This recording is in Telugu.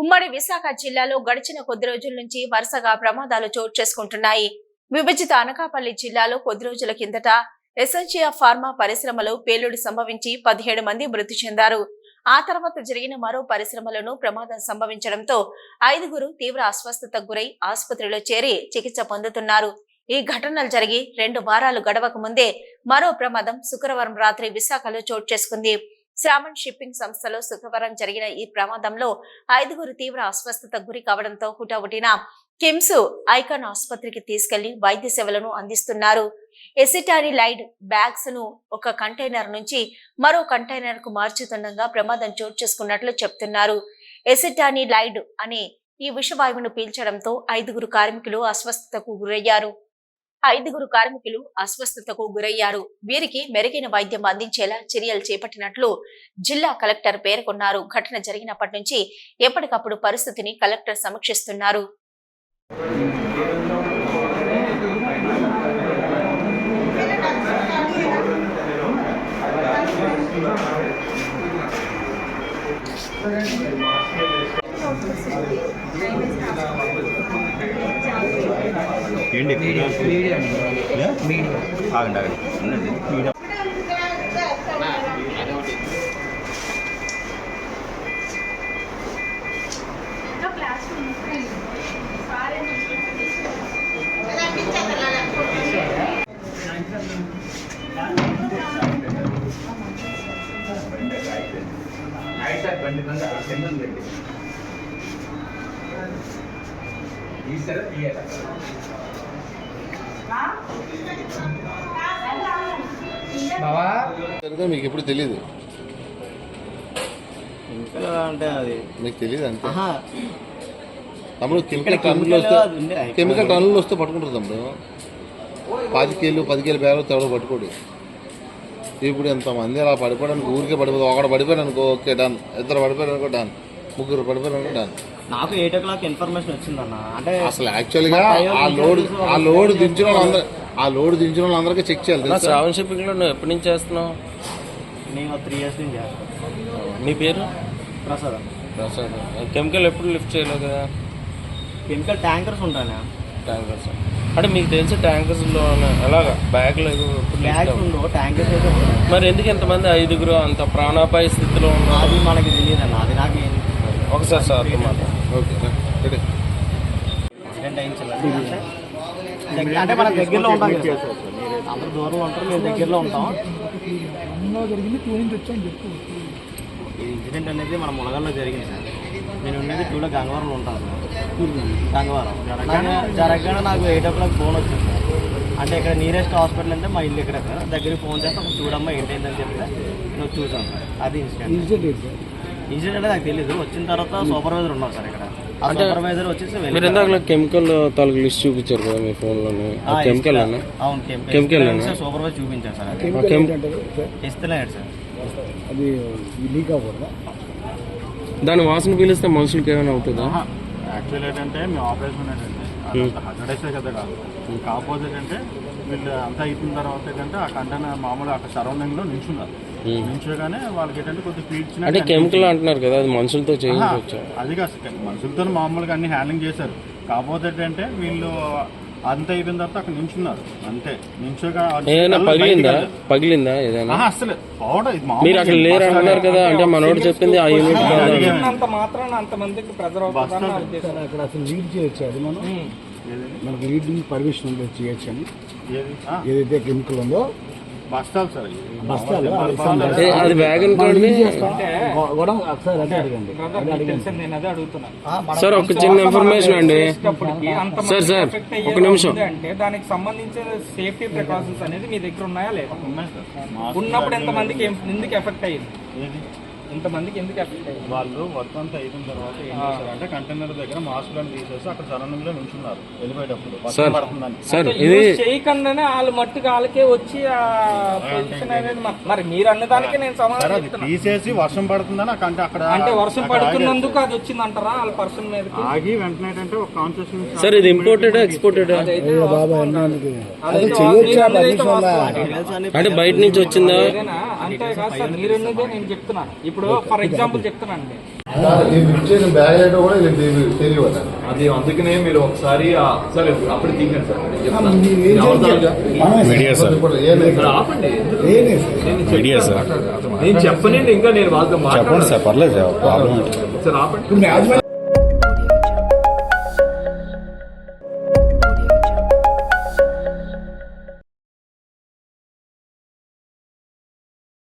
ఉమ్మడి విశాఖ జిల్లాలో గడిచిన కొద్ది రోజుల నుంచి వరుసగా ప్రమాదాలు చోటు చేసుకుంటున్నాయి. విభజిత అనకాపల్లి జిల్లాలో కొద్ది రోజుల కిందట ఎసెన్షియా ఫార్మా పరిశ్రమలో పేలుడు సంభవించి 17 మంది మృతి చెందారు. ఆ తర్వాత జరిగిన మరో పరిశ్రమలోనూ ప్రమాదం సంభవించడంతో 5గురు తీవ్ర అస్వస్థతకు గురై ఆసుపత్రిలో చేరి చికిత్స పొందుతున్నారు. ఈ ఘటనలు జరిగి 2 వారాలు గడవక ముందే మరో ప్రమాదం శుక్రవారం రాత్రి విశాఖలో చోటు చేసుకుంది. శ్రావణ్ షిప్పింగ్ సంస్థలో శుక్రవారం జరిగిన ఈ ప్రమాదంలో 5గురు తీవ్ర అస్వస్థతకు గురి కావడంతో హుటాహుటిన కిమ్స్ ఐకాన్ ఆసుపత్రికి తీసుకెళ్లి వైద్య సేవలను అందిస్తున్నారు. ఎసిటానిలైడ్ బ్యాగ్స్ ను ఒక కంటైనర్ నుంచి మరో కంటైనర్ కు మార్చుతుండగా ప్రమాదం చోటు చేసుకున్నట్లు చెప్తున్నారు. ఎసిటానిలైడ్ అనే ఈ విషవాయువును పీల్చడంతో 5గురు కార్మికులు అస్వస్థతకు గురయ్యారు. వీరికి మెరుగైన వైద్యం అందించేలా చర్యలు చేపట్టినట్లు జిల్లా కలెక్టర్ పేర్కొన్నారు. ఘటన జరిగినప్పటి నుంచి ఎప్పటికప్పుడు పరిస్థితిని కలెక్టర్ సమీక్షిస్తున్నారు. మీకు ఎప్పుడు తెలీదు అంటే అది మీకు తెలియదు అంతే. తమ్ముడు కెమికల్ టన్నులు వస్తే పట్టుకుంటారు తమ్ముడు. 5 కేలు 10 కేలు బ్యాగ్ ఎవడో పట్టుకోడు. ఇప్పుడు ఎంతమంది అలా పడిపోవడానికి ఊరికే పడిపోదు. ఒకడు పడిపోయాడు అనుకో ఓకే డన్, 2 పడిపోయారు అనుకో డన్, 3 పడిపోయారు అనుకో డన్. నాకు 8 o'clock ఇన్ఫర్మేషన్ వచ్చిందన్న. అంటే అసలు యాక్చువల్గా ఆ లోడ్ దించిన వాళ్ళందరికీ చెక్ చేయాలి. శ్రావణ్ షిప్పింగ్ లో నువ్వు ఎప్పటి నుంచి చేస్తున్నావు? నేను 3 years నుంచి చేస్తాను. నీ పేరు? ప్రసాద్. కెమికల్ ఎప్పుడు లిఫ్ట్ చేయలేదు కదా? కెమికల్ ట్యాంకర్స్ ఉంటాయా? ట్యాంకర్స్ అంటే మీకు తెలిసి ట్యాంకర్స్ లో ఎలాగా బ్యాగ్లు ఉండవు, ట్యాంకర్స్ అయితే ఉంటాయి. మరి ఎందుకు ఎంతమంది 5గురు అంత ప్రాణాపాయ స్థితిలో ఉన్నారు? అది మనకి తెలియదు అన్న. అది నాకు ఒకసారి సార్ అంటే మన దగ్గరలో ఉంటాం, అందరూ దూరంలో ఉంటారు, మేము దగ్గరలో ఉంటాం. ఈ ఇన్సిడెంట్ అనేది మన మునగల్లో జరిగింది సార్. నేను ఉండేది టూలో గంగవరంలో ఉంటాను. గంగవరం జరగగానే నాకు 8 o'clock ఫోన్ వచ్చింది సార్. అంటే ఇక్కడ నియరెస్ట్ హాస్పిటల్ అంటే మా ఇల్లు ఇక్కడ సార్. దగ్గరికి ఫోన్ చేస్తే ఒక చూడమ్మా ఏంటైందని చెప్తే నేను చూసాను సార్. అది ఇన్సిడెంట్ అంటే నాకు తెలీదు. వచ్చిన తర్వాత సూపర్వైజర్ ఉన్నారు సార్ ఇక్కడ. ఆ సూపర్వైజర్ వచ్చేసి మీరు ఇందాక కెమికల్ తాలూకు లిస్ట్ చూపించారు కదా మీ ఫోన్లోనే? కెమికల్ అవును, కెమికల్ సూపర్వైజర్ చూపించారు సార్. ఇస్తలేడు సార్. అది లీక్ అవ్వకూడదా? దాని వాసన పీలిస్తే మనుషులకి ఏమైనా అవుతుందా? యాక్చువల్ ఏంటంటే మేము ఆపరేషన్ ఏంటంటే హండ్రెడ్ కదా కాదు. కాకపోతే అంటే వీళ్ళు అంతా అయిపోయిన తర్వాత ఏంటంటే ఆ కంటైనర్ మామూలుగా అక్కడ సరౌండింగ్ లో నించోగానే వాళ్ళకి ఏంటంటే కొద్దిగా పీల్చిన అంటే కెమికల్ అంటున్నారు కదా, అది మనుషులతో చేయించవచ్చు. అది కాదు, మనుషులతో మామూలుగా అన్ని హ్యాండ్లింగ్ చేశారు. కాకపోతే ఏంటంటే వీళ్ళు అంత అయిపోయిన తర్వాత అక్కడ నించున్నారు అంతే. నించోగా పగిలిందా ఏదైనా? అసలు మీరు అక్కడ లేరు అంటున్నారు కదా, అంటే మనోడు చెప్పింది ఆ యూనిట్ మాత్రాన అంతమందికి అక్కడ అసలు లీడ్ చేయొచ్చు. అది మనకి లీడింగ్ పర్మిషన్ ఉందో చేయొచ్చు అని ఏదైతే కెమికల్ ఉందో బస్తాలు సార్. అది బ్యాగ్ అనుకోండి సార్. ఒక చిన్న ఇన్ఫర్మేషన్ అండి సార్, ఒక నిమిషం. అంటే దానికి సంబంధించిన సేఫ్టీ ప్రికాషన్స్ అనేది మీ దగ్గర ఉన్నాయా లేదా? ఉన్నప్పుడు ఎంతమందికి ఎందుకు ఎఫెక్ట్ అయ్యింది? ఇంతమందికి ఎందుకు ఎఫెక్ట్ అయ్యింది? వాళ్ళు వర్క్ అంతా అయిన తర్వాత ఏం చేశారంటే కంటైనర్ దగ్గర మాస్కులను తీసేసి అక్కడ సరౌండింగ్ లో నుంచున్నారు వెళ్ళిపోయేటప్పుడు పడుతుందని. ఇది చేయకుండానే వాళ్ళు మట్టుకు వాళ్ళకే వచ్చి ఆ పొజిషన్ అనేది మరి మీరు అన్నదానికి నేను సమాధానం తీసేసి వర్షం పడుతుందని అక్కడ అంటే వర్షం పడుతున్నందుకు అది వచ్చింది అంటారా వాళ్ళ పర్సన్ మీద? ఆగి వెంటనే ఏంటంటే ఒక కాన్షియస్ సార్, ఇది ఇంపోర్టెడ్ ఎక్స్పోర్టెడ్ అంటే బయట నుంచి వచ్చిందా? అంటే కాదు సార్, మీరున్నదే నేను చెప్తున్నాను. ఇప్పుడు ఫర్ ఎగ్జాంపుల్ చెప్తున్నాను, ఈ లిఫ్ట్ చేసిన బ్యాగ్ అయితే కూడా తెలియదు. అది అందుకనే మీరు ఒకసారి సరే అప్పుడు తీయండి సార్ మీడియా సార్ సార్ ఆపండి మీడియా సార్ నేను చెప్పనండి ఇంకా నేను వాళ్ళతో చెప్పండి సార్ పర్లేదు సార్ ప్రాబ్లం సార్ ఆపండి